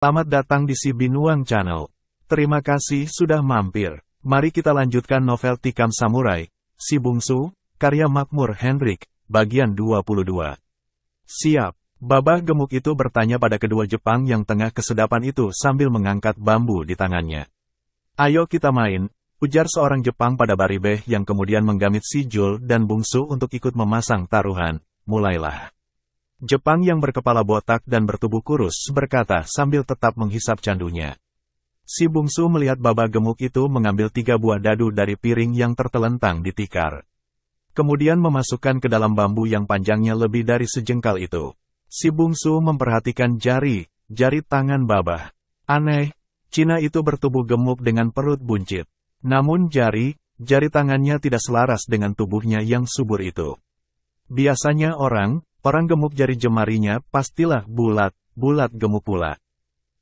Selamat datang di Si Binuang Channel. Terima kasih sudah mampir. Mari kita lanjutkan novel Tikam Samurai, Si Bungsu, karya Makmur Hendrik, bagian 22. Siap. Babah gemuk itu bertanya pada kedua Jepang yang tengah kesedapan itu sambil mengangkat bambu di tangannya. Ayo kita main, ujar seorang Jepang pada Baribeh yang kemudian menggamit si Jul dan Bungsu untuk ikut memasang taruhan. Mulailah. Jepang yang berkepala botak dan bertubuh kurus berkata sambil tetap menghisap candunya. Si Bungsu melihat babah gemuk itu mengambil 3 buah dadu dari piring yang tertelentang di tikar. Kemudian memasukkan ke dalam bambu yang panjangnya lebih dari sejengkal itu. Si Bungsu memperhatikan jari tangan babah. Aneh, Cina itu bertubuh gemuk dengan perut buncit. Namun jari tangannya tidak selaras dengan tubuhnya yang subur itu. Biasanya orang gemuk jari jemarinya pastilah bulat gemuk pula.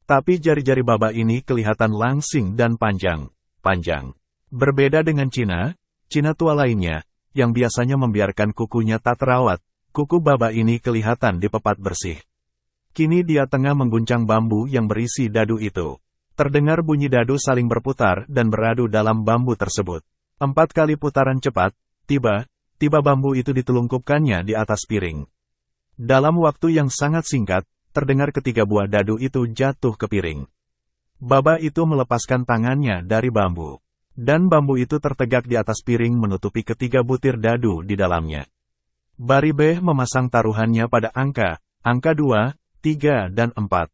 Tapi jari-jari babah ini kelihatan langsing dan panjang. Berbeda dengan Cina tua lainnya, yang biasanya membiarkan kukunya tak terawat, kuku babah ini kelihatan dipepat bersih. Kini dia tengah mengguncang bambu yang berisi dadu itu. Terdengar bunyi dadu saling berputar dan beradu dalam bambu tersebut. 4 kali putaran cepat, tiba bambu itu ditelungkupkannya di atas piring. Dalam waktu yang sangat singkat, terdengar ketiga buah dadu itu jatuh ke piring. Babah itu melepaskan tangannya dari bambu. Dan bambu itu tertegak di atas piring menutupi ketiga butir dadu di dalamnya. Baribeh memasang taruhannya pada angka 2, 3, dan 4.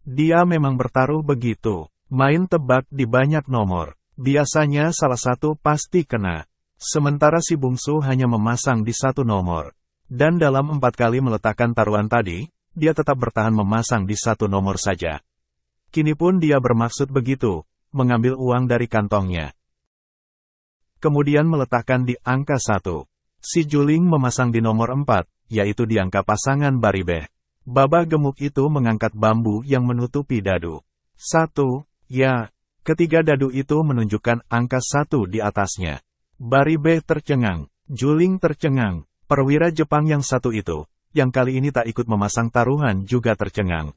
Dia memang bertaruh begitu, main tebak di banyak nomor. Biasanya salah satu pasti kena. Sementara si Bungsu hanya memasang di 1 nomor. Dan dalam 4 kali meletakkan taruhan tadi, dia tetap bertahan memasang di 1 nomor saja. Kini pun dia bermaksud begitu, mengambil uang dari kantongnya. Kemudian meletakkan di angka 1. Si Juling memasang di nomor 4, yaitu di angka pasangan Baribeh. Babah gemuk itu mengangkat bambu yang menutupi dadu. 1, ya, ketiga dadu itu menunjukkan angka 1 di atasnya. Baribeh tercengang, Juling tercengang. Perwira Jepang yang satu itu, yang kali ini tak ikut memasang taruhan juga tercengang.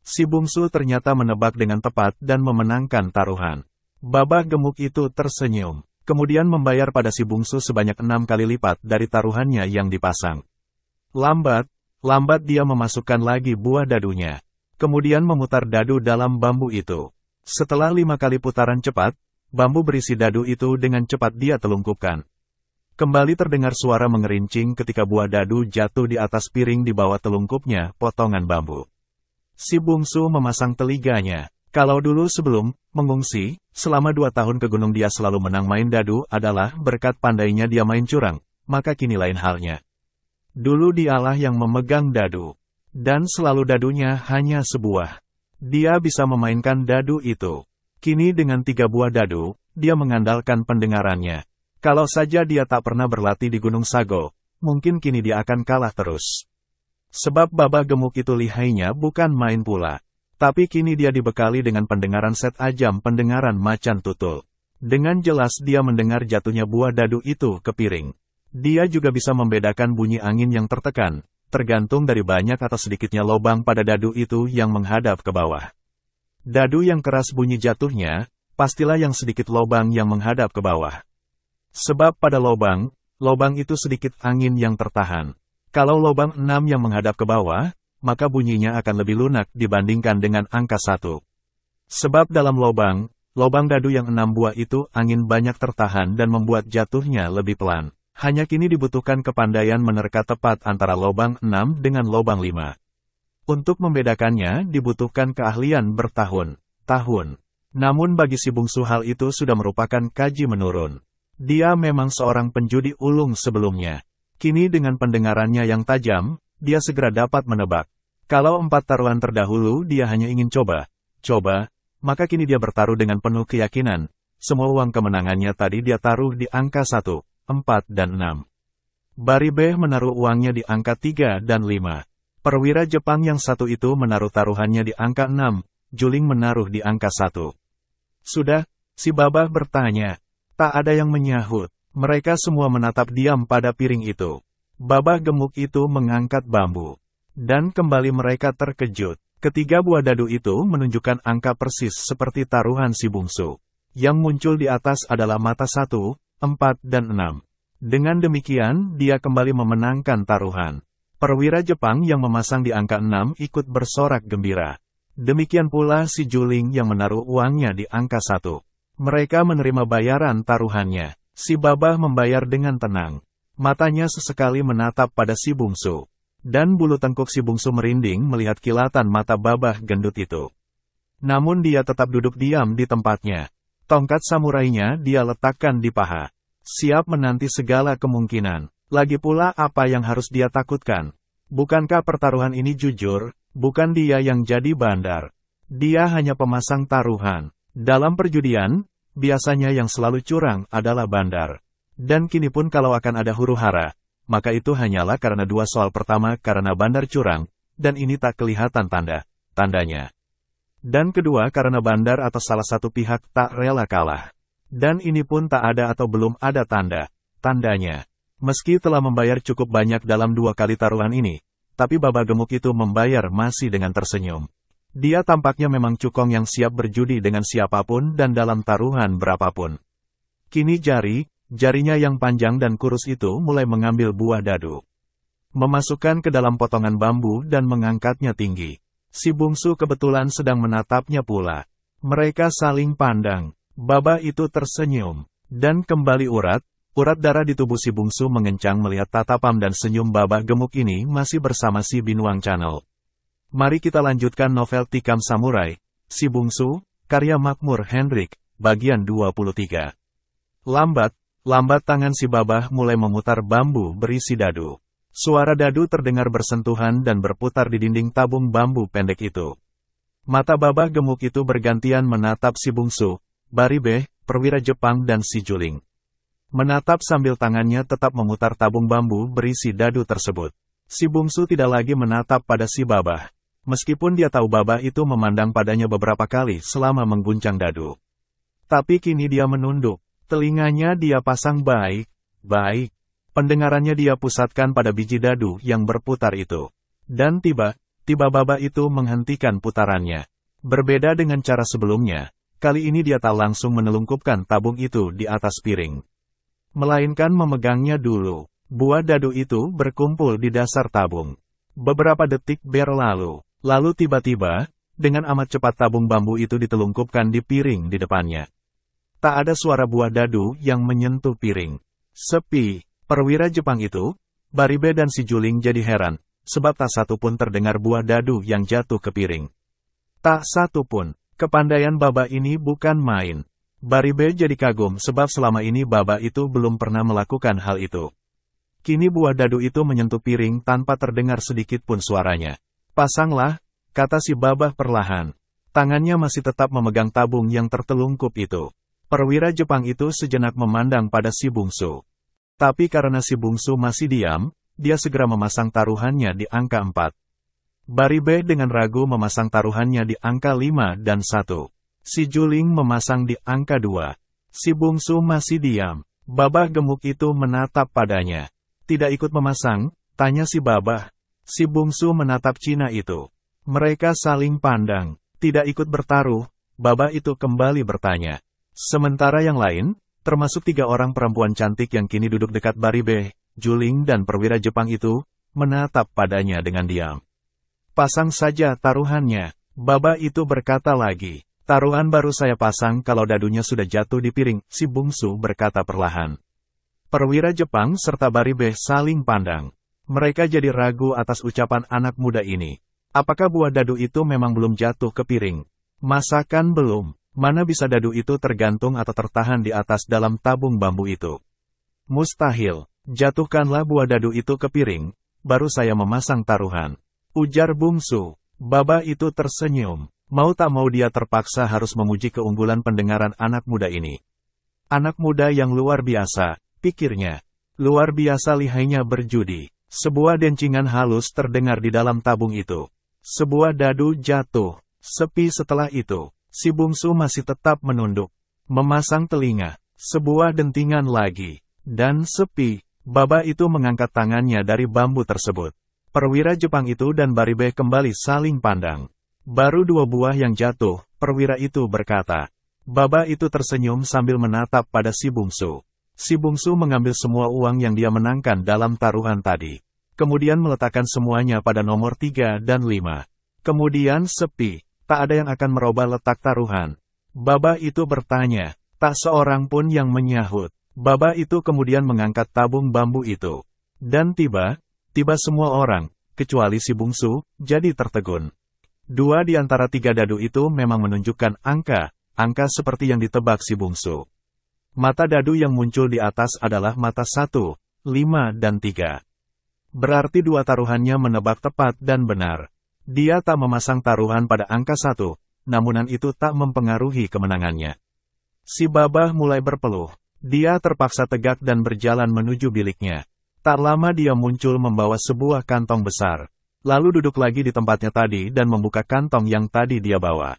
Si Bungsu ternyata menebak dengan tepat dan memenangkan taruhan. Babah gemuk itu tersenyum, kemudian membayar pada si Bungsu sebanyak 6 kali lipat dari taruhannya yang dipasang. Lambat dia memasukkan lagi buah dadunya. Kemudian memutar dadu dalam bambu itu. Setelah 5 kali putaran cepat, bambu berisi dadu itu dengan cepat dia telungkupkan. Kembali terdengar suara mengerincing ketika buah dadu jatuh di atas piring di bawah telungkupnya potongan bambu. Si Bungsu memasang telinganya. Kalau dulu sebelum mengungsi, selama 2 tahun ke gunung dia selalu menang main dadu adalah berkat pandainya dia main curang, maka kini lain halnya. Dulu dialah yang memegang dadu. Dan selalu dadunya hanya sebuah. Dia bisa memainkan dadu itu. Kini dengan 3 buah dadu, dia mengandalkan pendengarannya. Kalau saja dia tak pernah berlatih di Gunung Sago, mungkin kini dia akan kalah terus. Sebab babah gemuk itu lihainya bukan main pula. Tapi kini dia dibekali dengan pendengaran set ajam pendengaran macan tutul. Dengan jelas dia mendengar jatuhnya buah dadu itu ke piring. Dia juga bisa membedakan bunyi angin yang tertekan, tergantung dari banyak atau sedikitnya lobang pada dadu itu yang menghadap ke bawah. Dadu yang keras bunyi jatuhnya, pastilah yang sedikit lobang yang menghadap ke bawah. Sebab pada lobang itu sedikit angin yang tertahan. Kalau lobang 6 yang menghadap ke bawah, maka bunyinya akan lebih lunak dibandingkan dengan angka 1. Sebab dalam lobang dadu yang 6 buah itu angin banyak tertahan dan membuat jatuhnya lebih pelan. Hanya kini dibutuhkan kepandaian menerka tepat antara lobang 6 dengan lobang 5. Untuk membedakannya dibutuhkan keahlian bertahun-tahun. Namun bagi si Bungsu hal itu sudah merupakan kaji menurun. Dia memang seorang penjudi ulung sebelumnya. Kini dengan pendengarannya yang tajam, dia segera dapat menebak. Kalau 4 taruhan terdahulu dia hanya ingin coba, maka kini dia bertaruh dengan penuh keyakinan. Semua uang kemenangannya tadi dia taruh di angka 1, 4, dan 6. Baribeh menaruh uangnya di angka 3 dan 5. Perwira Jepang yang satu itu menaruh taruhannya di angka 6, Juling menaruh di angka 1. Sudah, si babah bertanya. Tak ada yang menyahut. Mereka semua menatap diam pada piring itu. Babah gemuk itu mengangkat bambu. Dan kembali mereka terkejut. Ketiga buah dadu itu menunjukkan angka persis seperti taruhan si bungsu. Yang muncul di atas adalah mata 1, 4, dan 6. Dengan demikian, dia kembali memenangkan taruhan. Perwira Jepang yang memasang di angka 6 ikut bersorak gembira. Demikian pula si Juling yang menaruh uangnya di angka 1. Mereka menerima bayaran taruhannya. Si Babah membayar dengan tenang. Matanya sesekali menatap pada si bungsu. Dan bulu tengkuk si bungsu merinding melihat kilatan mata Babah gendut itu. Namun dia tetap duduk diam di tempatnya. Tongkat samurainya dia letakkan di paha. Siap menanti segala kemungkinan. Lagi pula apa yang harus dia takutkan? Bukankah pertaruhan ini jujur? Bukan dia yang jadi bandar. Dia hanya pemasang taruhan. Dalam perjudian, biasanya yang selalu curang adalah bandar. Dan kini pun kalau akan ada huru-hara, maka itu hanyalah karena dua soal. Pertama karena bandar curang, dan ini tak kelihatan tandanya. Dan kedua karena bandar atau salah satu pihak tak rela kalah. Dan ini pun tak ada atau belum ada tandanya. Meski telah membayar cukup banyak dalam 2 kali taruhan ini, tapi Babah gemuk itu membayar masih dengan tersenyum. Dia tampaknya memang cukong yang siap berjudi dengan siapapun dan dalam taruhan berapapun. Kini jarinya yang panjang dan kurus itu mulai mengambil buah dadu. Memasukkan ke dalam potongan bambu dan mengangkatnya tinggi. Si bungsu kebetulan sedang menatapnya pula. Mereka saling pandang. Babah itu tersenyum. Dan kembali urat darah di tubuh si bungsu mengencang melihat tatapan dan senyum Babah gemuk ini masih bersama si Binuang Channel. Mari kita lanjutkan novel Tikam Samurai, Si Bungsu, karya Makmur Hendrik, bagian 23. Lambat tangan si Babah mulai memutar bambu berisi dadu. Suara dadu terdengar bersentuhan dan berputar di dinding tabung bambu pendek itu. Mata Babah gemuk itu bergantian menatap si bungsu, Baribe, perwira Jepang dan si Juling. Menatap sambil tangannya tetap memutar tabung bambu berisi dadu tersebut. Si bungsu tidak lagi menatap pada si Babah. Meskipun dia tahu Babah itu memandang padanya beberapa kali selama mengguncang dadu. Tapi kini dia menunduk. Telinganya dia pasang baik. Pendengarannya dia pusatkan pada biji dadu yang berputar itu. Dan tiba Babah itu menghentikan putarannya. Berbeda dengan cara sebelumnya, kali ini dia tak langsung menelungkupkan tabung itu di atas piring. Melainkan memegangnya dulu. Buah dadu itu berkumpul di dasar tabung. Beberapa detik berlalu. Lalu tiba-tiba, dengan amat cepat tabung bambu itu ditelungkupkan di piring di depannya. Tak ada suara buah dadu yang menyentuh piring. Sepi. Perwira Jepang itu, Baribe dan si Juling jadi heran, sebab tak satu pun terdengar buah dadu yang jatuh ke piring. Tak satu pun. Kepandaian Babah ini bukan main. Baribe jadi kagum sebab selama ini Babah itu belum pernah melakukan hal itu. Kini buah dadu itu menyentuh piring tanpa terdengar sedikit pun suaranya. Pasanglah, kata si Babah perlahan. Tangannya masih tetap memegang tabung yang tertelungkup itu. Perwira Jepang itu sejenak memandang pada si bungsu. Tapi karena si bungsu masih diam, dia segera memasang taruhannya di angka 4. Baribe dengan ragu memasang taruhannya di angka 5 dan 1. Si Juling memasang di angka 2. Si bungsu masih diam. Babah gemuk itu menatap padanya. Tidak ikut memasang, tanya si Babah. Si bungsu menatap Cina itu. Mereka saling pandang. Tidak ikut bertaruh, Babah itu kembali bertanya. Sementara yang lain, termasuk 3 orang perempuan cantik yang kini duduk dekat Baribe, Juling dan perwira Jepang itu, menatap padanya dengan diam. Pasang saja taruhannya, Babah itu berkata lagi. Taruhan baru saya pasang kalau dadunya sudah jatuh di piring, si bungsu berkata perlahan. Perwira Jepang serta Baribe saling pandang. Mereka jadi ragu atas ucapan anak muda ini. Apakah buah dadu itu memang belum jatuh ke piring? Masakan belum. Mana bisa dadu itu tergantung atau tertahan di atas dalam tabung bambu itu? Mustahil. Jatuhkanlah buah dadu itu ke piring, baru saya memasang taruhan. Ujar bungsu. Babah itu tersenyum. Mau tak mau dia terpaksa harus memuji keunggulan pendengaran anak muda ini. Anak muda yang luar biasa, pikirnya. Luar biasa lihainya berjudi. Sebuah dencingan halus terdengar di dalam tabung itu. Sebuah dadu jatuh. Sepi setelah itu. Si bungsu masih tetap menunduk. Memasang telinga. Sebuah dentingan lagi. Dan sepi. Babah itu mengangkat tangannya dari bambu tersebut. Perwira Jepang itu dan Baribe kembali saling pandang. Baru 2 buah yang jatuh, perwira itu berkata. Baba itu tersenyum sambil menatap pada si bungsu. Si bungsu mengambil semua uang yang dia menangkan dalam taruhan tadi. Kemudian meletakkan semuanya pada nomor 3 dan 5. Kemudian sepi, tak ada yang akan merubah letak taruhan. Baba itu bertanya, tak seorang pun yang menyahut. Baba itu kemudian mengangkat tabung bambu itu. Dan tiba semua orang, kecuali si bungsu, jadi tertegun. 2 di antara 3 dadu itu memang menunjukkan angka seperti yang ditebak si bungsu. Mata dadu yang muncul di atas adalah mata 1, 5 dan 3. Berarti 2 taruhannya menebak tepat dan benar. Dia tak memasang taruhan pada angka 1, namun itu tak mempengaruhi kemenangannya. Si Babah mulai berpeluh. Dia terpaksa tegak dan berjalan menuju biliknya. Tak lama dia muncul membawa sebuah kantong besar. Lalu duduk lagi di tempatnya tadi dan membuka kantong yang tadi dia bawa.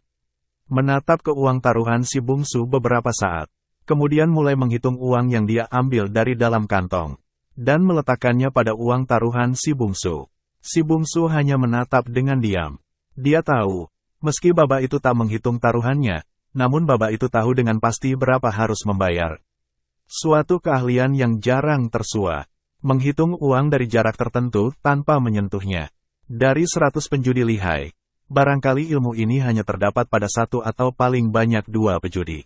Menatap ke uang taruhan si bungsu beberapa saat. Kemudian mulai menghitung uang yang dia ambil dari dalam kantong. Dan meletakkannya pada uang taruhan si bungsu. Si bungsu hanya menatap dengan diam. Dia tahu, meski Baba itu tak menghitung taruhannya, namun Baba itu tahu dengan pasti berapa harus membayar. Suatu keahlian yang jarang tersua. Menghitung uang dari jarak tertentu tanpa menyentuhnya. Dari 100 penjudi lihai, barangkali ilmu ini hanya terdapat pada 1 atau paling banyak 2 pejudi.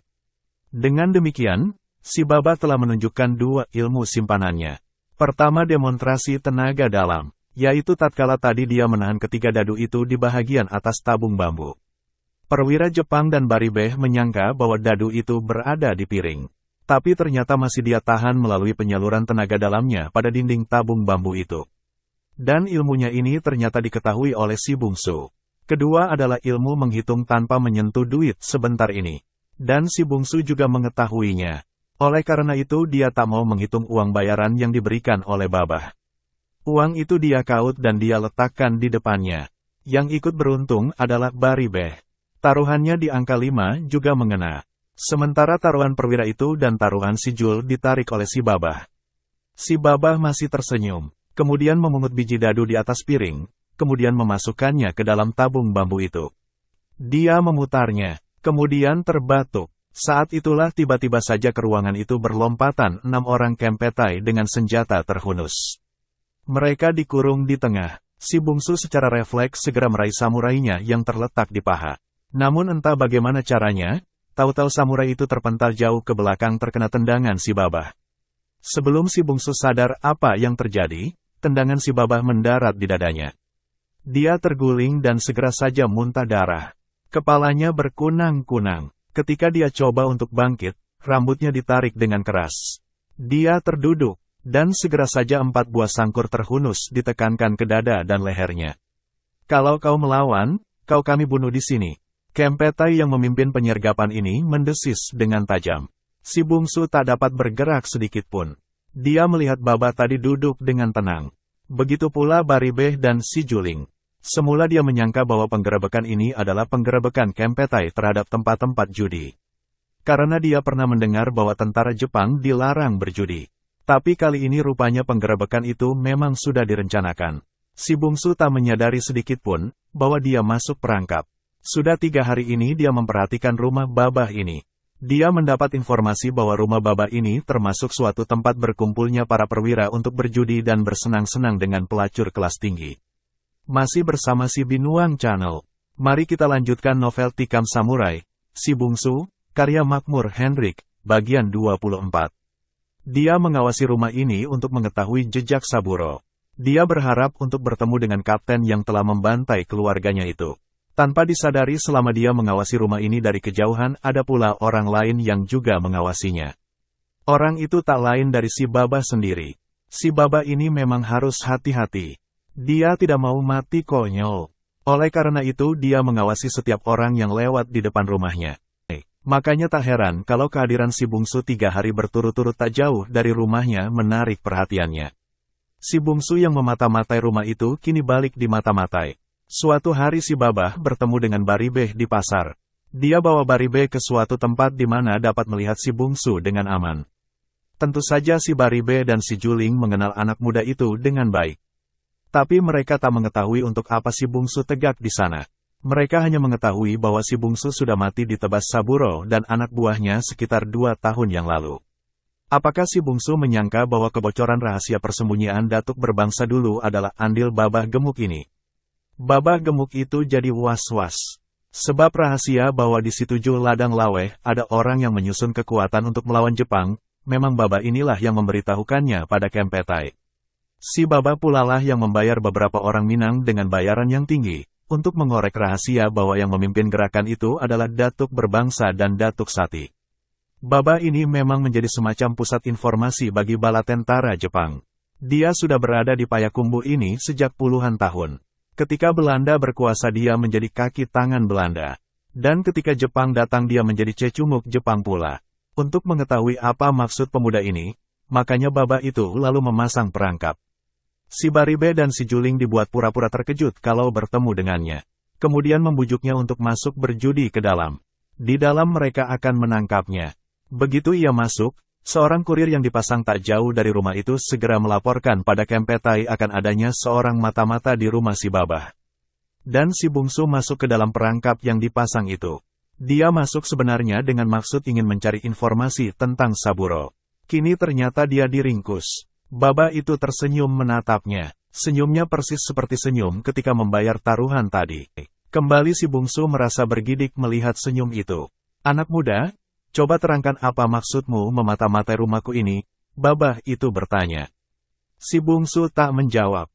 Dengan demikian, si Baba telah menunjukkan 2 ilmu simpanannya. Pertama, demonstrasi tenaga dalam, yaitu tatkala tadi dia menahan ketiga dadu itu di bahagian atas tabung bambu. Perwira Jepang dan Baribeh menyangka bahwa dadu itu berada di piring. Tapi ternyata masih dia tahan melalui penyaluran tenaga dalamnya pada dinding tabung bambu itu. Dan ilmunya ini ternyata diketahui oleh si bungsu. Kedua adalah ilmu menghitung tanpa menyentuh duit sebentar ini. Dan si bungsu juga mengetahuinya. Oleh karena itu dia tak mau menghitung uang bayaran yang diberikan oleh Babah. Uang itu dia kaut dan dia letakkan di depannya. Yang ikut beruntung adalah Baribeh. Taruhannya di angka 5 juga mengena. Sementara taruhan perwira itu dan taruhan si Jul ditarik oleh si Babah. Si Babah masih tersenyum. Kemudian memungut biji dadu di atas piring, kemudian memasukkannya ke dalam tabung bambu itu. Dia memutarnya, kemudian terbatuk. Saat itulah tiba-tiba saja ke ruangan itu berlompatan 6 orang kempetai dengan senjata terhunus. Mereka dikurung di tengah. Si bungsu secara refleks segera meraih samurainya yang terletak di paha. Namun entah bagaimana caranya, tahu-tahu samurai itu terpental jauh ke belakang terkena tendangan si Babah. Sebelum si bungsu sadar apa yang terjadi, tendangan si Babah mendarat di dadanya. Dia terguling dan segera saja muntah darah. Kepalanya berkunang-kunang. Ketika dia coba untuk bangkit, rambutnya ditarik dengan keras. Dia terduduk, dan segera saja 4 buah sangkur terhunus ditekankan ke dada dan lehernya. Kalau kau melawan, kami bunuh di sini. Kempetai yang memimpin penyergapan ini mendesis dengan tajam. Si bungsu tak dapat bergerak sedikit pun. Dia melihat Baba tadi duduk dengan tenang. Begitu pula Baribeh dan si Juling. Semula dia menyangka bahwa penggerebekan ini adalah penggerebekan Kempetai terhadap tempat-tempat judi. Karena dia pernah mendengar bahwa tentara Jepang dilarang berjudi. Tapi kali ini rupanya penggerebekan itu memang sudah direncanakan. Si bungsu tak menyadari sedikit pun bahwa dia masuk perangkap. Sudah 3 hari ini dia memperhatikan rumah Babah ini. Dia mendapat informasi bahwa rumah Babah ini termasuk suatu tempat berkumpulnya para perwira untuk berjudi dan bersenang-senang dengan pelacur kelas tinggi. Masih bersama si Binuang Channel. Mari kita lanjutkan novel Tikam Samurai, Si Bungsu, karya Makmur Henrik, bagian 24. Dia mengawasi rumah ini untuk mengetahui jejak Saburo. Dia berharap untuk bertemu dengan kapten yang telah membantai keluarganya itu. Tanpa disadari selama dia mengawasi rumah ini dari kejauhan ada pula orang lain yang juga mengawasinya. Orang itu tak lain dari si Babah sendiri. Si Babah ini memang harus hati-hati. Dia tidak mau mati konyol. Oleh karena itu dia mengawasi setiap orang yang lewat di depan rumahnya. Makanya tak heran kalau kehadiran si bungsu 3 hari berturut-turut tak jauh dari rumahnya menarik perhatiannya. Si bungsu yang memata-matai rumah itu kini balik di mata-matai. Suatu hari si Babah bertemu dengan Baribeh di pasar. Dia bawa Baribeh ke suatu tempat di mana dapat melihat si bungsu dengan aman. Tentu saja si Baribeh dan si Juling mengenal anak muda itu dengan baik. Tapi mereka tak mengetahui untuk apa si bungsu tegak di sana. Mereka hanya mengetahui bahwa si bungsu sudah mati ditebas Saburo dan anak buahnya sekitar 2 tahun yang lalu. Apakah si bungsu menyangka bahwa kebocoran rahasia persembunyian datuk berbangsa dulu adalah andil babah gemuk ini? Babah gemuk itu jadi was-was. Sebab rahasia bahwa di situ ladang laweh ada orang yang menyusun kekuatan untuk melawan Jepang, memang babah inilah yang memberitahukannya pada Kempetai. Si babah pula lah yang membayar beberapa orang Minang dengan bayaran yang tinggi, untuk mengorek rahasia bahwa yang memimpin gerakan itu adalah datuk berbangsa dan datuk Sati. Babah ini memang menjadi semacam pusat informasi bagi bala tentara Jepang. Dia sudah berada di Payakumbuh ini sejak puluhan tahun. Ketika Belanda berkuasa dia menjadi kaki tangan Belanda. Dan ketika Jepang datang dia menjadi cecunguk Jepang pula. Untuk mengetahui apa maksud pemuda ini, makanya babah itu lalu memasang perangkap. Si Baribe dan si Juling dibuat pura-pura terkejut kalau bertemu dengannya. Kemudian membujuknya untuk masuk berjudi ke dalam. Di dalam mereka akan menangkapnya. Begitu ia masuk, seorang kurir yang dipasang tak jauh dari rumah itu segera melaporkan pada Kempetai akan adanya seorang mata-mata di rumah si babah. Dan si bungsu masuk ke dalam perangkap yang dipasang itu. Dia masuk sebenarnya dengan maksud ingin mencari informasi tentang Saburo. Kini ternyata dia diringkus. Babah itu tersenyum menatapnya. Senyumnya persis seperti senyum ketika membayar taruhan tadi. Kembali si bungsu merasa bergidik melihat senyum itu. Anak muda, coba terangkan apa maksudmu memata-matai rumahku ini, babah itu bertanya. Si bungsu tak menjawab.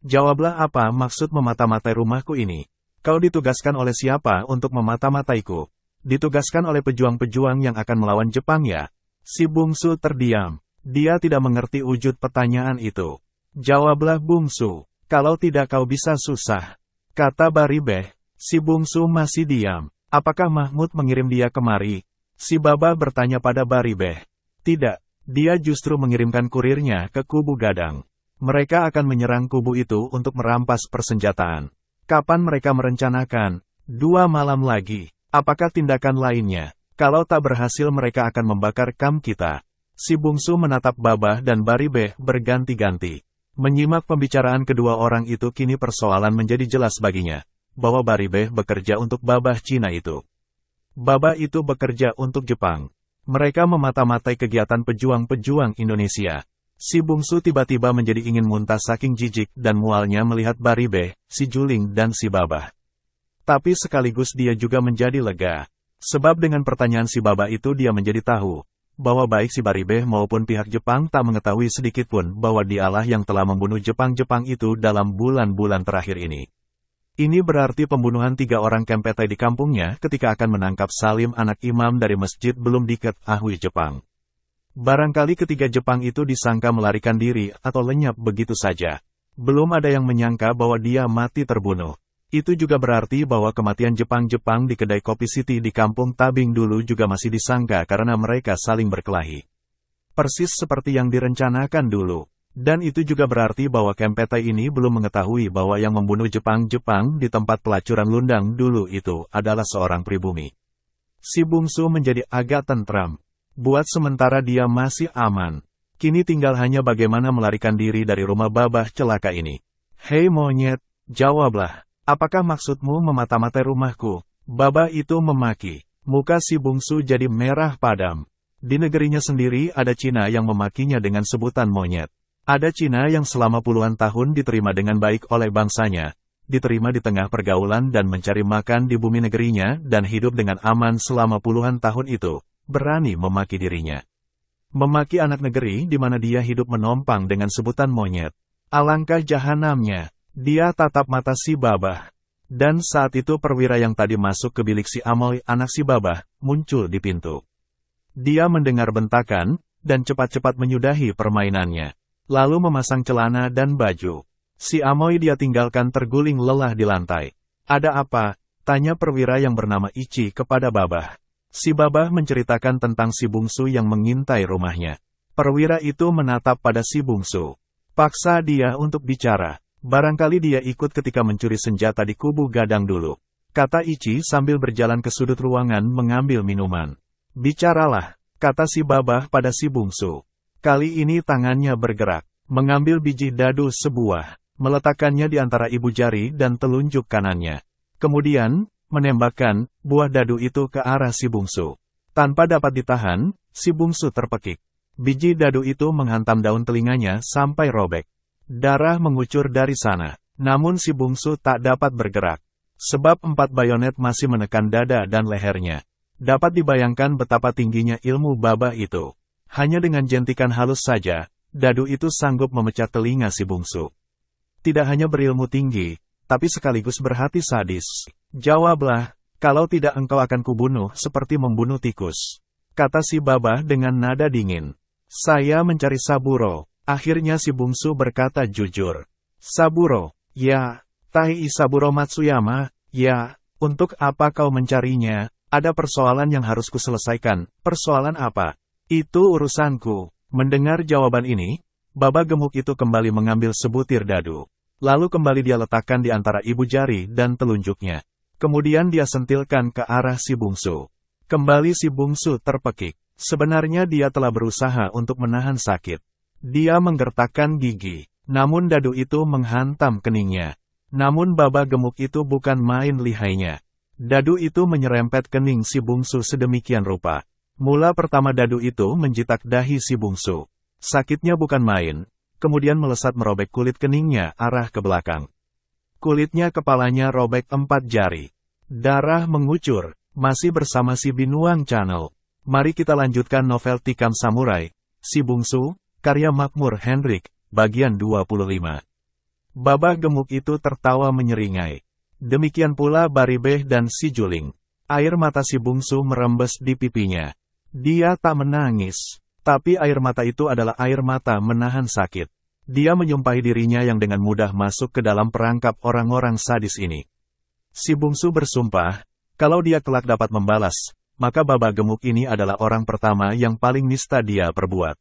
Jawablah apa maksud memata-matai rumahku ini. Kau ditugaskan oleh siapa untuk memata-mataiku? Ditugaskan oleh pejuang-pejuang yang akan melawan Jepang ya? Si bungsu terdiam. Dia tidak mengerti wujud pertanyaan itu. Jawablah bungsu, kalau tidak kau bisa susah. Kata Baribeh, si bungsu masih diam. Apakah Mahmud mengirim dia kemari? Si babah bertanya pada Baribeh. Tidak, dia justru mengirimkan kurirnya ke kubu Gadang. Mereka akan menyerang kubu itu untuk merampas persenjataan. Kapan mereka merencanakan? 2 malam lagi. Apakah tindakan lainnya? Kalau tak berhasil mereka akan membakar kamp kita. Si bungsu menatap babah dan Baribeh berganti-ganti. Menyimak pembicaraan kedua orang itu kini persoalan menjadi jelas baginya. Bahwa Baribeh bekerja untuk babah Cina itu. Babah itu bekerja untuk Jepang. Mereka memata-matai kegiatan pejuang-pejuang Indonesia. Si bungsu tiba-tiba menjadi ingin muntah saking jijik dan mualnya melihat Baribeh, si Juling dan si babah. Tapi sekaligus dia juga menjadi lega. Sebab dengan pertanyaan si babah itu dia menjadi tahu bahwa baik si Baribeh maupun pihak Jepang tak mengetahui sedikitpun bahwa dialah yang telah membunuh Jepang-Jepang itu dalam bulan-bulan terakhir ini. Ini berarti pembunuhan 3 orang Kempetai di kampungnya ketika akan menangkap Salim anak imam dari masjid belum diketahui Jepang. Barangkali ketiga Jepang itu disangka melarikan diri atau lenyap begitu saja. Belum ada yang menyangka bahwa dia mati terbunuh. Itu juga berarti bahwa kematian Jepang-Jepang di kedai kopi Siti di kampung Tabing dulu juga masih disangka karena mereka saling berkelahi. Persis seperti yang direncanakan dulu. Dan itu juga berarti bahwa Kempetai ini belum mengetahui bahwa yang membunuh Jepang-Jepang di tempat pelacuran Lundang dulu itu adalah seorang pribumi. Si bungsu menjadi agak tentram. Buat sementara dia masih aman. Kini tinggal hanya bagaimana melarikan diri dari rumah babah celaka ini. Hei monyet, jawablah. Apakah maksudmu memata-matai rumahku? Babah itu memaki. Muka si bungsu jadi merah padam. Di negerinya sendiri ada Cina yang memakinya dengan sebutan monyet. Ada Cina yang selama puluhan tahun diterima dengan baik oleh bangsanya. Diterima di tengah pergaulan dan mencari makan di bumi negerinya dan hidup dengan aman selama puluhan tahun itu. Berani memaki dirinya. Memaki anak negeri di mana dia hidup menompang dengan sebutan monyet. Alangkah jahanamnya. Dia tatap mata si babah. Dan saat itu perwira yang tadi masuk ke bilik si Amoy anak si babah, muncul di pintu. Dia mendengar bentakan, dan cepat-cepat menyudahi permainannya. Lalu memasang celana dan baju. Si Amoy dia tinggalkan terguling lelah di lantai. Ada apa? Tanya perwira yang bernama Ichi kepada babah. Si babah menceritakan tentang si bungsu yang mengintai rumahnya. Perwira itu menatap pada si bungsu. Paksa dia untuk bicara. Barangkali dia ikut ketika mencuri senjata di kubu Gadang dulu. Kata Ichi sambil berjalan ke sudut ruangan mengambil minuman. Bicaralah, kata si babah pada si bungsu. Kali ini tangannya bergerak, mengambil biji dadu sebuah, meletakkannya di antara ibu jari dan telunjuk kanannya. Kemudian, menembakkan buah dadu itu ke arah si bungsu. Tanpa dapat ditahan, si bungsu terpekik. Biji dadu itu menghantam daun telinganya sampai robek. Darah mengucur dari sana. Namun si bungsu tak dapat bergerak. Sebab 4 bayonet masih menekan dada dan lehernya. Dapat dibayangkan betapa tingginya ilmu Baba itu. Hanya dengan jentikan halus saja, dadu itu sanggup memecah telinga si bungsu. Tidak hanya berilmu tinggi, tapi sekaligus berhati sadis. Jawablah, kalau tidak engkau akan kubunuh seperti membunuh tikus. Kata si Baba dengan nada dingin. Saya mencari Saburo. Akhirnya si bungsu berkata jujur. Saburo, ya, Tai Saburo Matsuyama, ya, untuk apa kau mencarinya? Ada persoalan yang harus kuselesaikan. Persoalan apa? Itu urusanku. Mendengar jawaban ini, Baba gemuk itu kembali mengambil sebutir dadu. Lalu kembali dia letakkan di antara ibu jari dan telunjuknya. Kemudian dia sentilkan ke arah si bungsu. Kembali si bungsu terpekik. Sebenarnya dia telah berusaha untuk menahan sakit. Dia menggertakkan gigi. Namun dadu itu menghantam keningnya. Namun Baba gemuk itu bukan main lihainya. Dadu itu menyerempet kening si bungsu sedemikian rupa. Mula pertama dadu itu menjitak dahi si bungsu. Sakitnya bukan main, kemudian melesat merobek kulit keningnya arah ke belakang. Kulitnya kepalanya robek 4 jari. Darah mengucur, masih bersama si Binuang Channel. Mari kita lanjutkan novel Tikam Samurai, Si Bungsu, karya Makmur Henrik, bagian 25. Baba gemuk itu tertawa menyeringai. Demikian pula Baribeh dan si Juling. Air mata si bungsu merembes di pipinya. Dia tak menangis, tapi air mata itu adalah air mata menahan sakit. Dia menyumpahi dirinya yang dengan mudah masuk ke dalam perangkap orang-orang sadis ini. Si bungsu bersumpah, kalau dia kelak dapat membalas, maka Baba gemuk ini adalah orang pertama yang paling nista dia perbuat.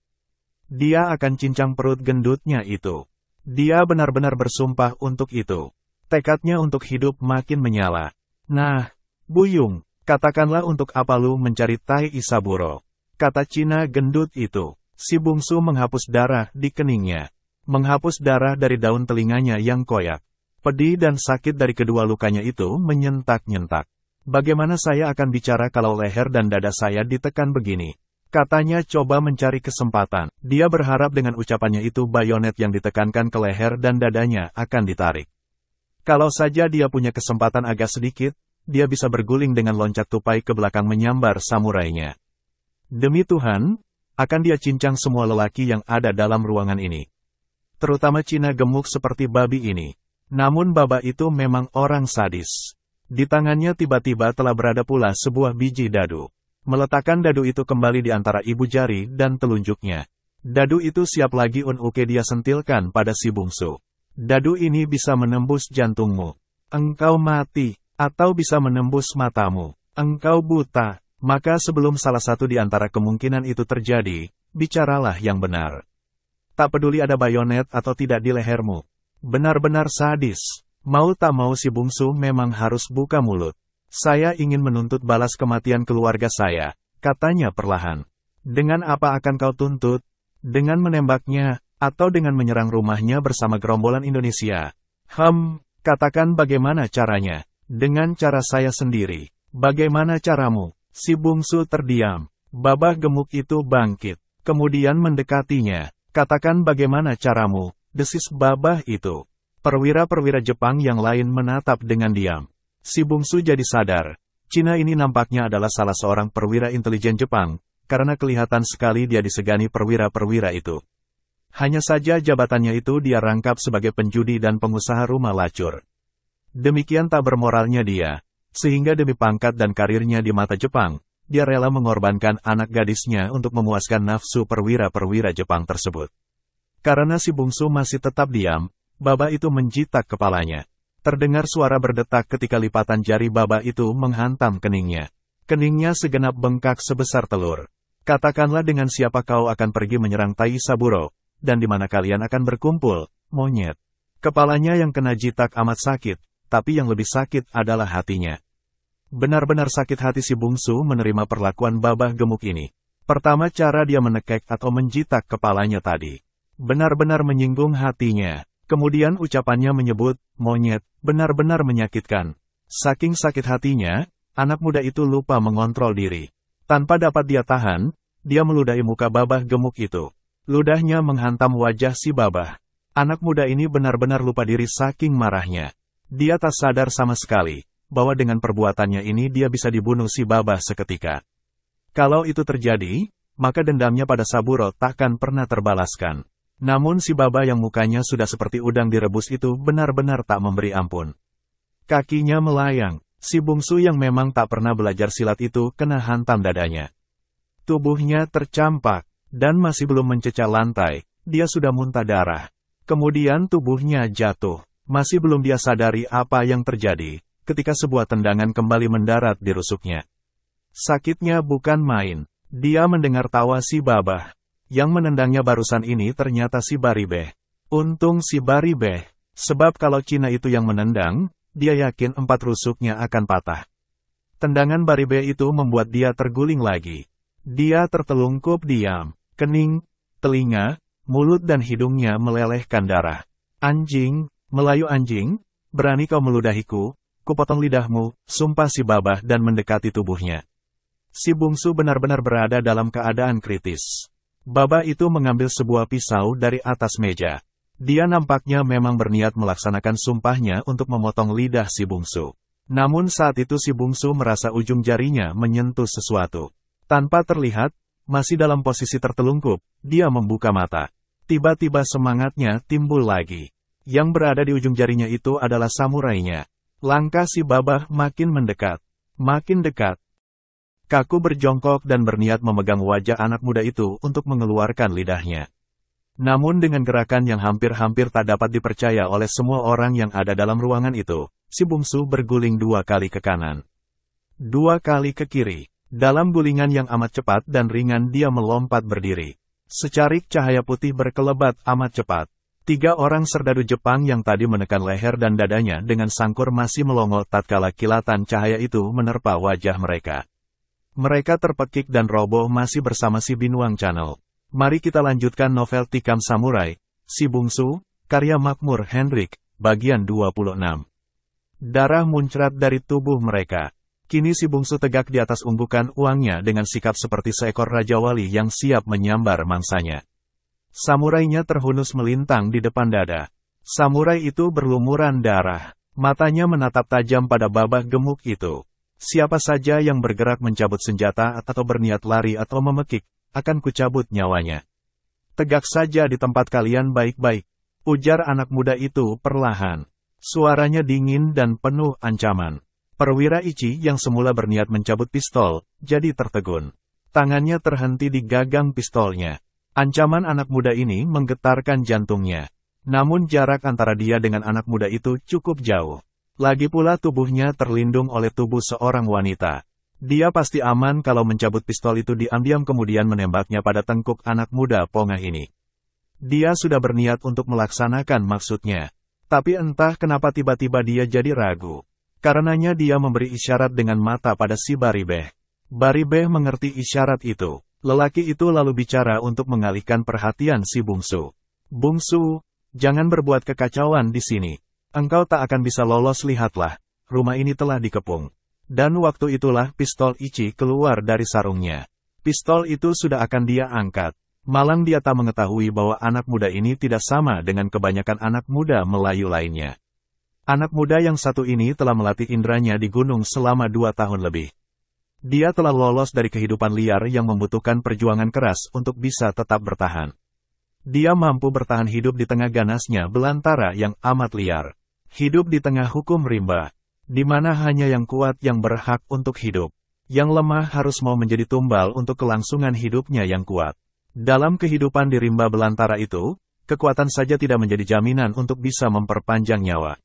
Dia akan cincang perut gendutnya itu. Dia benar-benar bersumpah untuk itu. Tekadnya untuk hidup makin menyala. Nah, Buyung, katakanlah untuk apa lu mencari Tai Saburo? Kata Cina gendut itu. Si bungsu menghapus darah di keningnya. Menghapus darah dari daun telinganya yang koyak. Pedih dan sakit dari kedua lukanya itu menyentak-nyentak. Bagaimana saya akan bicara kalau leher dan dada saya ditekan begini? Katanya coba mencari kesempatan. Dia berharap dengan ucapannya itu bayonet yang ditekankan ke leher dan dadanya akan ditarik. Kalau saja dia punya kesempatan agak sedikit, dia bisa berguling dengan loncat tupai ke belakang menyambar samurainya. Demi Tuhan, akan dia cincang semua lelaki yang ada dalam ruangan ini. Terutama Cina gemuk seperti babi ini. Namun Baba itu memang orang sadis. Di tangannya tiba-tiba telah berada pula sebuah biji dadu. Meletakkan dadu itu kembali di antara ibu jari dan telunjuknya. Dadu itu siap lagi uke dia sentilkan pada si bungsu. Dadu ini bisa menembus jantungmu. Engkau mati, atau bisa menembus matamu. Engkau buta. Maka sebelum salah satu di antara kemungkinan itu terjadi, bicaralah yang benar. Tak peduli ada bayonet atau tidak di lehermu. Benar-benar sadis. Mau tak mau si bungsu memang harus buka mulut. Saya ingin menuntut balas kematian keluarga saya, katanya perlahan. Dengan apa akan kau tuntut? Dengan menembaknya, atau dengan menyerang rumahnya bersama gerombolan Indonesia? Katakan bagaimana caranya? Dengan cara saya sendiri. Bagaimana caramu? Si bungsu terdiam. Babah gemuk itu bangkit. Kemudian mendekatinya. Katakan bagaimana caramu? Desis babah itu. Perwira-perwira Jepang yang lain menatap dengan diam. Si bungsu jadi sadar, Cina ini nampaknya adalah salah seorang perwira intelijen Jepang, karena kelihatan sekali dia disegani perwira-perwira itu. Hanya saja jabatannya itu dia rangkap sebagai penjudi dan pengusaha rumah lacur. Demikian tak bermoralnya dia, sehingga demi pangkat dan karirnya di mata Jepang, dia rela mengorbankan anak gadisnya untuk memuaskan nafsu perwira-perwira Jepang tersebut. Karena si bungsu masih tetap diam, Baba itu menjitak kepalanya. Terdengar suara berdetak ketika lipatan jari Baba itu menghantam keningnya. Keningnya segenap bengkak sebesar telur. Katakanlah dengan siapa kau akan pergi menyerang Tai Saburo, dan di mana kalian akan berkumpul, monyet. Kepalanya yang kena jitak amat sakit, tapi yang lebih sakit adalah hatinya. Benar-benar sakit hati si bungsu menerima perlakuan Babah gemuk ini. Pertama cara dia menekek atau menjitak kepalanya tadi. Benar-benar menyinggung hatinya. Kemudian ucapannya menyebut, monyet, benar-benar menyakitkan. Saking sakit hatinya, anak muda itu lupa mengontrol diri. Tanpa dapat dia tahan, dia meludahi muka babah gemuk itu. Ludahnya menghantam wajah si babah. Anak muda ini benar-benar lupa diri saking marahnya. Dia tak sadar sama sekali, bahwa dengan perbuatannya ini dia bisa dibunuh si babah seketika. Kalau itu terjadi, maka dendamnya pada Saburo takkan pernah terbalaskan. Namun si babah yang mukanya sudah seperti udang direbus itu benar-benar tak memberi ampun. Kakinya melayang, si bungsu yang memang tak pernah belajar silat itu kena hantam dadanya. Tubuhnya tercampak, dan masih belum mencecah lantai, dia sudah muntah darah. Kemudian tubuhnya jatuh, masih belum dia sadari apa yang terjadi, ketika sebuah tendangan kembali mendarat di rusuknya. Sakitnya bukan main, dia mendengar tawa si babah. Yang menendangnya barusan ini ternyata si Baribeh. Untung si Baribeh, sebab kalau Cina itu yang menendang, dia yakin 4 rusuknya akan patah. Tendangan Baribeh itu membuat dia terguling lagi. Dia tertelungkup diam, kening, telinga, mulut dan hidungnya melelehkan darah. Anjing, Melayu anjing, berani kau meludahiku, kupotong lidahmu, sumpah si babah dan mendekati tubuhnya. Si bungsu benar-benar berada dalam keadaan kritis. Babah itu mengambil sebuah pisau dari atas meja. Dia nampaknya memang berniat melaksanakan sumpahnya untuk memotong lidah si bungsu. Namun saat itu si bungsu merasa ujung jarinya menyentuh sesuatu. Tanpa terlihat, masih dalam posisi tertelungkup, dia membuka mata. Tiba-tiba semangatnya timbul lagi. Yang berada di ujung jarinya itu adalah samurainya. Langkah si babah makin mendekat. Makin dekat. Kaku berjongkok dan berniat memegang wajah anak muda itu untuk mengeluarkan lidahnya. Namun dengan gerakan yang hampir-hampir tak dapat dipercaya oleh semua orang yang ada dalam ruangan itu, si bungsu berguling 2 kali ke kanan. 2 kali ke kiri. Dalam gulingan yang amat cepat dan ringan dia melompat berdiri. Secarik cahaya putih berkelebat amat cepat. 3 orang serdadu Jepang yang tadi menekan leher dan dadanya dengan sangkur masih melongo tatkala kilatan cahaya itu menerpa wajah mereka. Mereka terpekik dan roboh masih bersama si Binuang Channel. Mari kita lanjutkan novel Tikam Samurai, Si Bungsu, karya Makmur Hendrik, bagian 26. Darah muncrat dari tubuh mereka. Kini si bungsu tegak di atas unggukan uangnya dengan sikap seperti seekor Raja Wali yang siap menyambar mangsanya. Samurainya terhunus melintang di depan dada. Samurai itu berlumuran darah. Matanya menatap tajam pada babah gemuk itu. Siapa saja yang bergerak mencabut senjata atau berniat lari atau memekik, akan kucabut nyawanya. Tegak saja di tempat kalian baik-baik, ujar anak muda itu perlahan. Suaranya dingin dan penuh ancaman. Perwira Ichi yang semula berniat mencabut pistol, jadi tertegun. Tangannya terhenti di gagang pistolnya. Ancaman anak muda ini menggetarkan jantungnya. Namun jarak antara dia dengan anak muda itu cukup jauh. Lagi pula tubuhnya terlindung oleh tubuh seorang wanita. Dia pasti aman kalau mencabut pistol itu diam-diam kemudian menembaknya pada tengkuk anak muda pongah ini. Dia sudah berniat untuk melaksanakan maksudnya. Tapi entah kenapa tiba-tiba dia jadi ragu. Karenanya dia memberi isyarat dengan mata pada si Baribeh. Baribeh mengerti isyarat itu. Lelaki itu lalu bicara untuk mengalihkan perhatian si bungsu. Bungsu, jangan berbuat kekacauan di sini. Engkau tak akan bisa lolos, lihatlah. Rumah ini telah dikepung. Dan waktu itulah pistol Ichi keluar dari sarungnya. Pistol itu sudah akan dia angkat. Malang dia tak mengetahui bahwa anak muda ini tidak sama dengan kebanyakan anak muda Melayu lainnya. Anak muda yang satu ini telah melatih indranya di gunung selama 2 tahun lebih. Dia telah lolos dari kehidupan liar yang membutuhkan perjuangan keras untuk bisa tetap bertahan. Dia mampu bertahan hidup di tengah ganasnya belantara yang amat liar. Hidup di tengah hukum rimba, di mana hanya yang kuat yang berhak untuk hidup. Yang lemah harus mau menjadi tumbal untuk kelangsungan hidupnya yang kuat. Dalam kehidupan di rimba belantara itu, kekuatan saja tidak menjadi jaminan untuk bisa memperpanjang nyawa.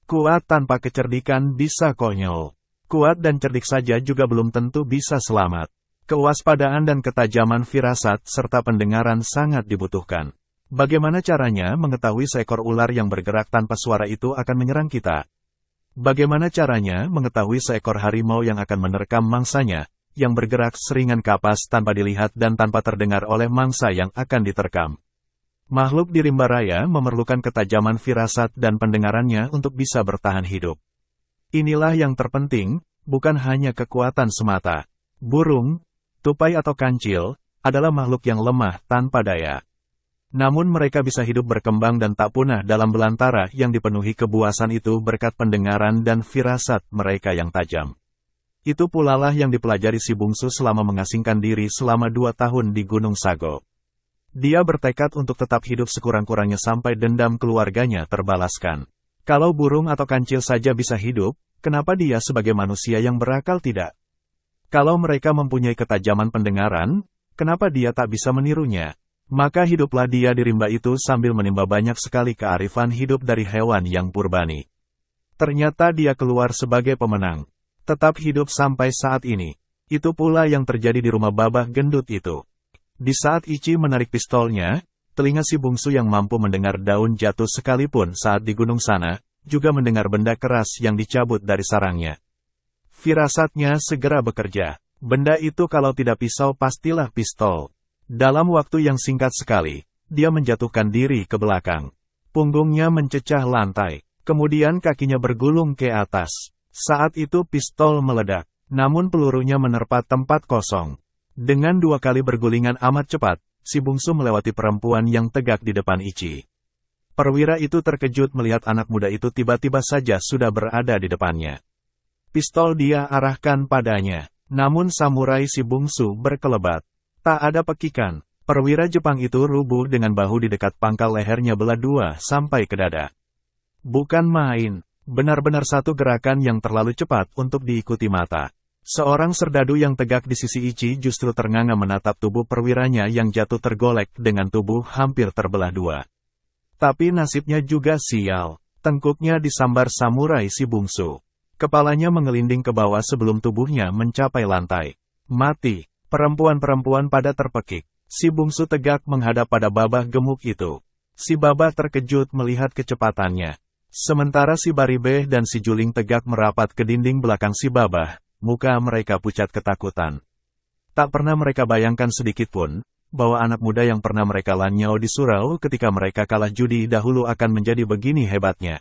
Kuat tanpa kecerdikan bisa konyol. Kuat dan cerdik saja juga belum tentu bisa selamat. Kewaspadaan dan ketajaman firasat serta pendengaran sangat dibutuhkan. Bagaimana caranya mengetahui seekor ular yang bergerak tanpa suara itu akan menyerang kita? Bagaimana caranya mengetahui seekor harimau yang akan menerkam mangsanya, yang bergerak seringan kapas tanpa dilihat dan tanpa terdengar oleh mangsa yang akan diterkam? Makhluk di rimba raya memerlukan ketajaman firasat dan pendengarannya untuk bisa bertahan hidup. Inilah yang terpenting, bukan hanya kekuatan semata. Burung, tupai atau kancil, adalah makhluk yang lemah tanpa daya. Namun mereka bisa hidup berkembang dan tak punah dalam belantara yang dipenuhi kebuasan itu berkat pendengaran dan firasat mereka yang tajam. Itu pula lah yang dipelajari si bungsu selama mengasingkan diri selama 2 tahun di Gunung Sago. Dia bertekad untuk tetap hidup sekurang-kurangnya sampai dendam keluarganya terbalaskan. Kalau burung atau kancil saja bisa hidup, kenapa dia sebagai manusia yang berakal tidak? Kalau mereka mempunyai ketajaman pendengaran, kenapa dia tak bisa menirunya? Maka hiduplah dia di rimba itu sambil menimba banyak sekali kearifan hidup dari hewan yang purbani. Ternyata dia keluar sebagai pemenang. Tetap hidup sampai saat ini. Itu pula yang terjadi di rumah babah gendut itu. Di saat Ichi menarik pistolnya, telinga si bungsu yang mampu mendengar daun jatuh sekalipun saat di gunung sana, juga mendengar benda keras yang dicabut dari sarangnya. Firasatnya segera bekerja. Benda itu kalau tidak pisau pastilah pistol. Dalam waktu yang singkat sekali, dia menjatuhkan diri ke belakang. Punggungnya mencecah lantai, kemudian kakinya bergulung ke atas. Saat itu pistol meledak, namun pelurunya menerpa tempat kosong. Dengan 2 kali bergulingan amat cepat, si bungsu melewati perempuan yang tegak di depan Ichi. Perwira itu terkejut melihat anak muda itu tiba-tiba saja sudah berada di depannya. Pistol dia arahkan padanya, namun samurai si bungsu berkelebat. Tak ada pekikan, perwira Jepang itu rubuh dengan bahu di dekat pangkal lehernya belah 2 sampai ke dada. Bukan main, benar-benar satu gerakan yang terlalu cepat untuk diikuti mata. Seorang serdadu yang tegak di sisi Ichi justru ternganga menatap tubuh perwiranya yang jatuh tergolek dengan tubuh hampir terbelah 2. Tapi nasibnya juga sial, tengkuknya disambar samurai si bungsu. Kepalanya mengelinding ke bawah sebelum tubuhnya mencapai lantai. Mati, perempuan-perempuan pada terpekik. Si bungsu tegak menghadap pada babah gemuk itu. Si babah terkejut melihat kecepatannya. Sementara si Baribe dan si Juling tegak merapat ke dinding belakang si babah. Muka mereka pucat ketakutan. Tak pernah mereka bayangkan sedikitpun, bahwa anak muda yang pernah mereka lanyau di surau ketika mereka kalah judi dahulu akan menjadi begini hebatnya.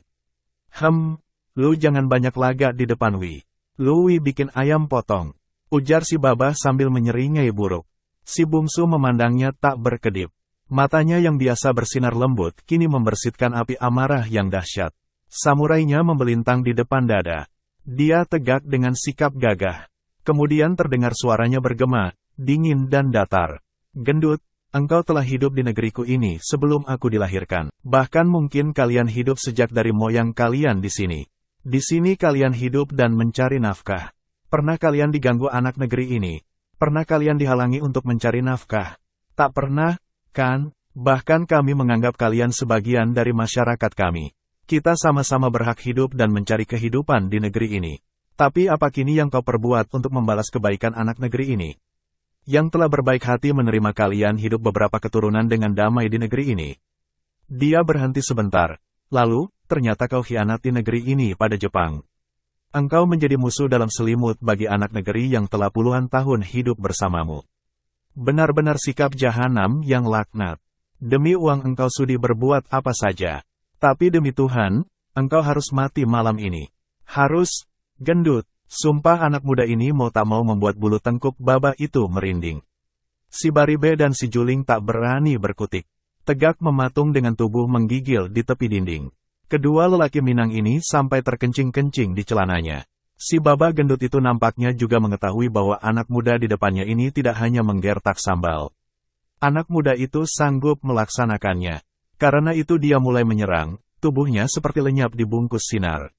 Lu jangan banyak lagak di depan Wi. Lu Wi bikin ayam potong. Ujar si babah sambil menyeringai buruk. Si bungsu memandangnya tak berkedip. Matanya yang biasa bersinar lembut kini membersitkan api amarah yang dahsyat. Samurainya membelintang di depan dada. Dia tegak dengan sikap gagah. Kemudian terdengar suaranya bergema, dingin dan datar. Gendut, engkau telah hidup di negeriku ini sebelum aku dilahirkan. Bahkan mungkin kalian hidup sejak dari moyang kalian di sini. Di sini kalian hidup dan mencari nafkah. Pernah kalian diganggu anak negeri ini? Pernah kalian dihalangi untuk mencari nafkah? Tak pernah, kan? Bahkan kami menganggap kalian sebagian dari masyarakat kami. Kita sama-sama berhak hidup dan mencari kehidupan di negeri ini. Tapi apa kini yang kau perbuat untuk membalas kebaikan anak negeri ini? Yang telah berbaik hati menerima kalian hidup beberapa keturunan dengan damai di negeri ini. Dia berhenti sebentar. Lalu, ternyata kau khianati negeri ini pada Jepang. Engkau menjadi musuh dalam selimut bagi anak negeri yang telah puluhan tahun hidup bersamamu. Benar-benar sikap jahanam yang laknat. Demi uang engkau sudi berbuat apa saja. Tapi demi Tuhan, engkau harus mati malam ini. Harus, gendut. Sumpah anak muda ini mau tak mau membuat bulu tengkuk babah itu merinding. Si Baribe dan si Juling tak berani berkutik. Tegak mematung dengan tubuh menggigil di tepi dinding. Kedua lelaki Minang ini sampai terkencing-kencing di celananya. Si babah gendut itu nampaknya juga mengetahui bahwa anak muda di depannya ini tidak hanya menggertak sambal. Anak muda itu sanggup melaksanakannya. Karena itu dia mulai menyerang, tubuhnya seperti lenyap dibungkus sinar.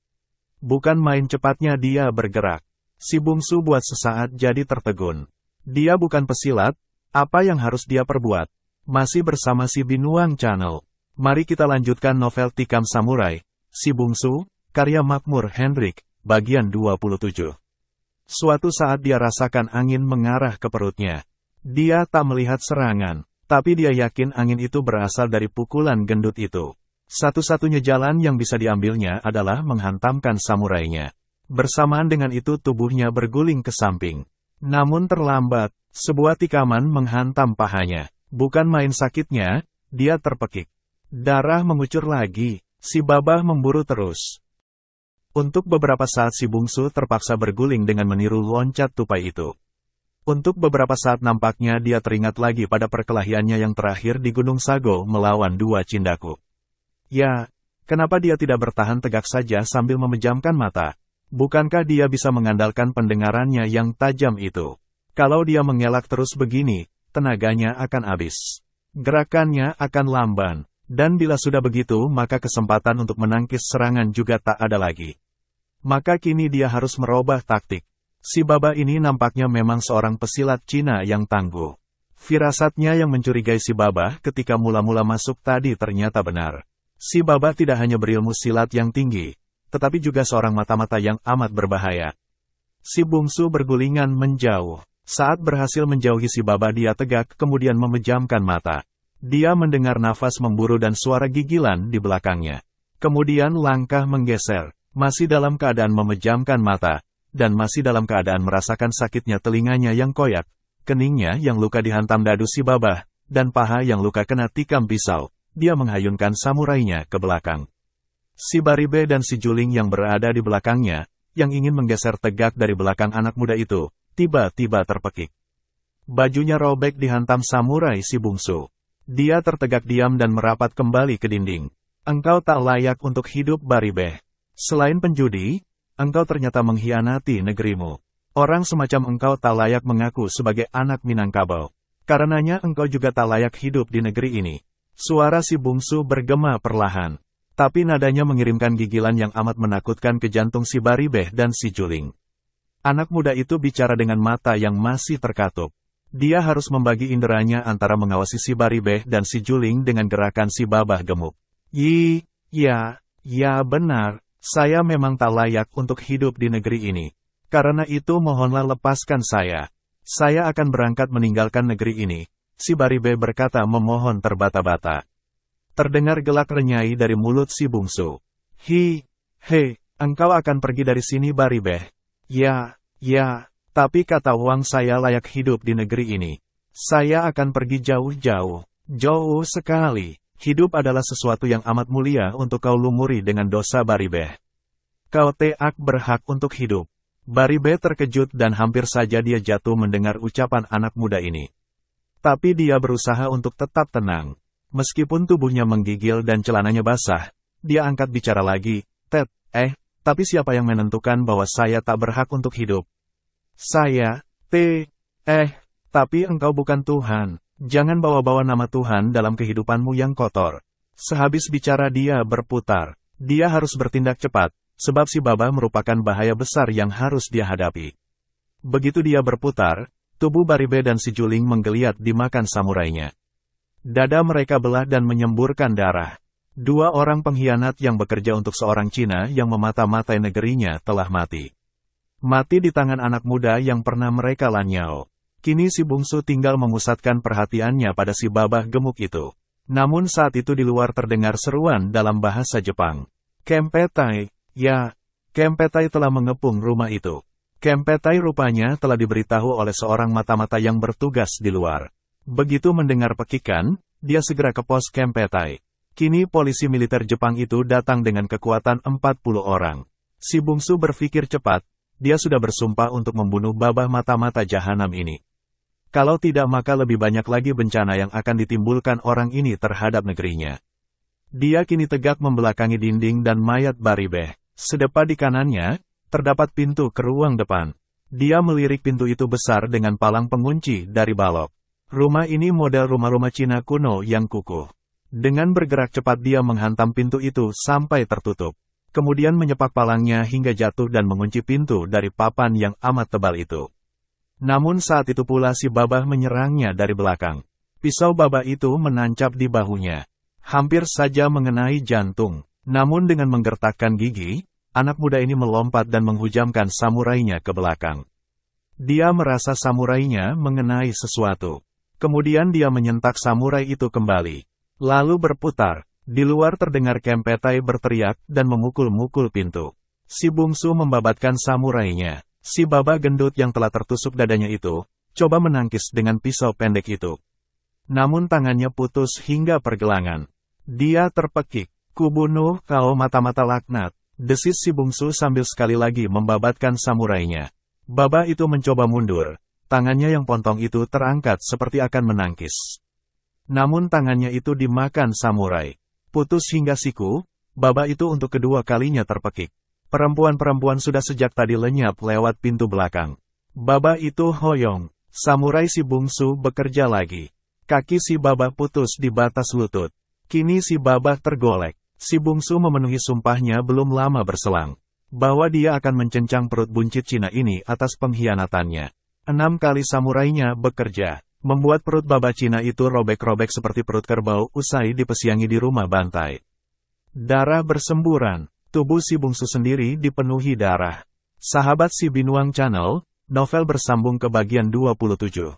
Bukan main cepatnya dia bergerak. Si bungsu buat sesaat jadi tertegun. Dia bukan pesilat, apa yang harus dia perbuat? Masih bersama si Binuang Channel. Mari kita lanjutkan novel Tikam Samurai, Si Bungsu, karya Makmur Hendrik, bagian 27. Suatu saat dia rasakan angin mengarah ke perutnya. Dia tak melihat serangan. Tapi dia yakin angin itu berasal dari pukulan gendut itu. Satu-satunya jalan yang bisa diambilnya adalah menghantamkan samurainya. Bersamaan dengan itu tubuhnya berguling ke samping. Namun terlambat, sebuah tikaman menghantam pahanya. Bukan main sakitnya, dia terpekik. Darah mengucur lagi, si babah memburu terus. Untuk beberapa saat si bungsu terpaksa berguling dengan meniru loncat tupai itu. Untuk beberapa saat nampaknya dia teringat lagi pada perkelahiannya yang terakhir di Gunung Sago melawan dua cindaku. Ya, kenapa dia tidak bertahan tegak saja sambil memejamkan mata? Bukankah dia bisa mengandalkan pendengarannya yang tajam itu? Kalau dia mengelak terus begini, tenaganya akan habis. Gerakannya akan lamban. Dan bila sudah begitu maka kesempatan untuk menangkis serangan juga tak ada lagi. Maka kini dia harus merubah taktik. Si Baba ini nampaknya memang seorang pesilat Cina yang tangguh. Firasatnya yang mencurigai si Baba ketika mula-mula masuk tadi ternyata benar. Si Baba tidak hanya berilmu silat yang tinggi, tetapi juga seorang mata-mata yang amat berbahaya. Si bungsu bergulingan menjauh. Saat berhasil menjauhi si Baba dia tegak kemudian memejamkan mata. Dia mendengar nafas memburu dan suara gigilan di belakangnya. Kemudian langkah menggeser. Masih dalam keadaan memejamkan mata, dan masih dalam keadaan merasakan sakitnya telinganya yang koyak, keningnya yang luka dihantam dadu si Baba, dan paha yang luka kena tikam pisau, dia menghayunkan samurainya ke belakang. Si Baribe dan si Juling yang berada di belakangnya, yang ingin menggeser tegak dari belakang anak muda itu, tiba-tiba terpekik. Bajunya robek dihantam samurai si bungsu. Dia tertegak diam dan merapat kembali ke dinding. Engkau tak layak untuk hidup Baribe. Selain penjudi, engkau ternyata mengkhianati negerimu. Orang semacam engkau tak layak mengaku sebagai anak Minangkabau. Karenanya engkau juga tak layak hidup di negeri ini. Suara si bungsu bergema perlahan. Tapi nadanya mengirimkan gigilan yang amat menakutkan ke jantung si Baribe dan si Juling. Anak muda itu bicara dengan mata yang masih terkatup. Dia harus membagi inderanya antara mengawasi si Baribe dan si Juling dengan gerakan si Babah gemuk. Ya benar. Saya memang tak layak untuk hidup di negeri ini. Karena itu mohonlah lepaskan saya. Saya akan berangkat meninggalkan negeri ini. Si Baribe berkata memohon terbata-bata. Terdengar gelak renyai dari mulut si bungsu. Engkau akan pergi dari sini Baribe. Ya, tapi kata Wang saya layak hidup di negeri ini. Saya akan pergi jauh-jauh. Jauh sekali. Hidup adalah sesuatu yang amat mulia untuk kau lumuri dengan dosa Baribe. Kau tak berhak untuk hidup. Baribe terkejut dan hampir saja dia jatuh mendengar ucapan anak muda ini. Tapi dia berusaha untuk tetap tenang. Meskipun tubuhnya menggigil dan celananya basah, dia angkat bicara lagi. Tapi siapa yang menentukan bahwa saya tak berhak untuk hidup? Saya, tapi engkau bukan Tuhan. Jangan bawa-bawa nama Tuhan dalam kehidupanmu yang kotor. Sehabis bicara dia berputar. Dia harus bertindak cepat, sebab si Baba merupakan bahaya besar yang harus dia hadapi. Begitu dia berputar, tubuh Baribe dan si Juling menggeliat dimakan samurainya. Dada mereka belah dan menyemburkan darah. Dua orang pengkhianat yang bekerja untuk seorang Cina yang memata-matai negerinya telah mati. Mati di tangan anak muda yang pernah mereka lanyau. Kini si bungsu tinggal memusatkan perhatiannya pada si Babah gemuk itu. Namun saat itu di luar terdengar seruan dalam bahasa Jepang. Kempetai, ya, Kempetai telah mengepung rumah itu. Kempetai rupanya telah diberitahu oleh seorang mata-mata yang bertugas di luar. Begitu mendengar pekikan, dia segera ke pos Kempetai. Kini polisi militer Jepang itu datang dengan kekuatan 40 orang. Si bungsu berpikir cepat, dia sudah bersumpah untuk membunuh Babah mata-mata jahanam ini. Kalau tidak maka lebih banyak lagi bencana yang akan ditimbulkan orang ini terhadap negerinya. Dia kini tegak membelakangi dinding dan mayat Baribe. Sedepan di kanannya, terdapat pintu ke ruang depan. Dia melirik pintu itu besar dengan palang pengunci dari balok. Rumah ini model rumah-rumah Cina kuno yang kukuh. Dengan bergerak cepat dia menghantam pintu itu sampai tertutup. Kemudian menyepak palangnya hingga jatuh dan mengunci pintu dari papan yang amat tebal itu. Namun saat itu pula si Babah menyerangnya dari belakang. Pisau Babah itu menancap di bahunya. Hampir saja mengenai jantung. Namun dengan menggertakkan gigi, anak muda ini melompat dan menghujamkan samurainya ke belakang. Dia merasa samurainya mengenai sesuatu. Kemudian dia menyentak samurai itu kembali. Lalu berputar. Di luar terdengar Kempetai berteriak dan memukul-mukul pintu. Si bungsu membabatkan samurainya. Si Babah gendut yang telah tertusuk dadanya itu, coba menangkis dengan pisau pendek itu. Namun tangannya putus hingga pergelangan. Dia terpekik. Kubunuh kau mata-mata laknat. Desis si bungsu sambil sekali lagi membabatkan samurainya. Baba itu mencoba mundur. Tangannya yang pontong itu terangkat seperti akan menangkis. Namun tangannya itu dimakan samurai. Putus hingga siku, baba itu untuk kedua kalinya terpekik. Perempuan-perempuan sudah sejak tadi lenyap lewat pintu belakang. Baba itu hoyong. Samurai si bungsu bekerja lagi. Kaki si baba putus di batas lutut. Kini si baba tergolek. Si bungsu memenuhi sumpahnya belum lama berselang. Bahwa dia akan mencencang perut buncit Cina ini atas pengkhianatannya. 6 kali samurainya bekerja. Membuat perut baba Cina itu robek-robek seperti perut kerbau usai dipesiangi di rumah bantai. Darah bersemburan. Tubuh si bungsu sendiri dipenuhi darah. Sahabat si Binuang Channel, novel bersambung ke bagian 27.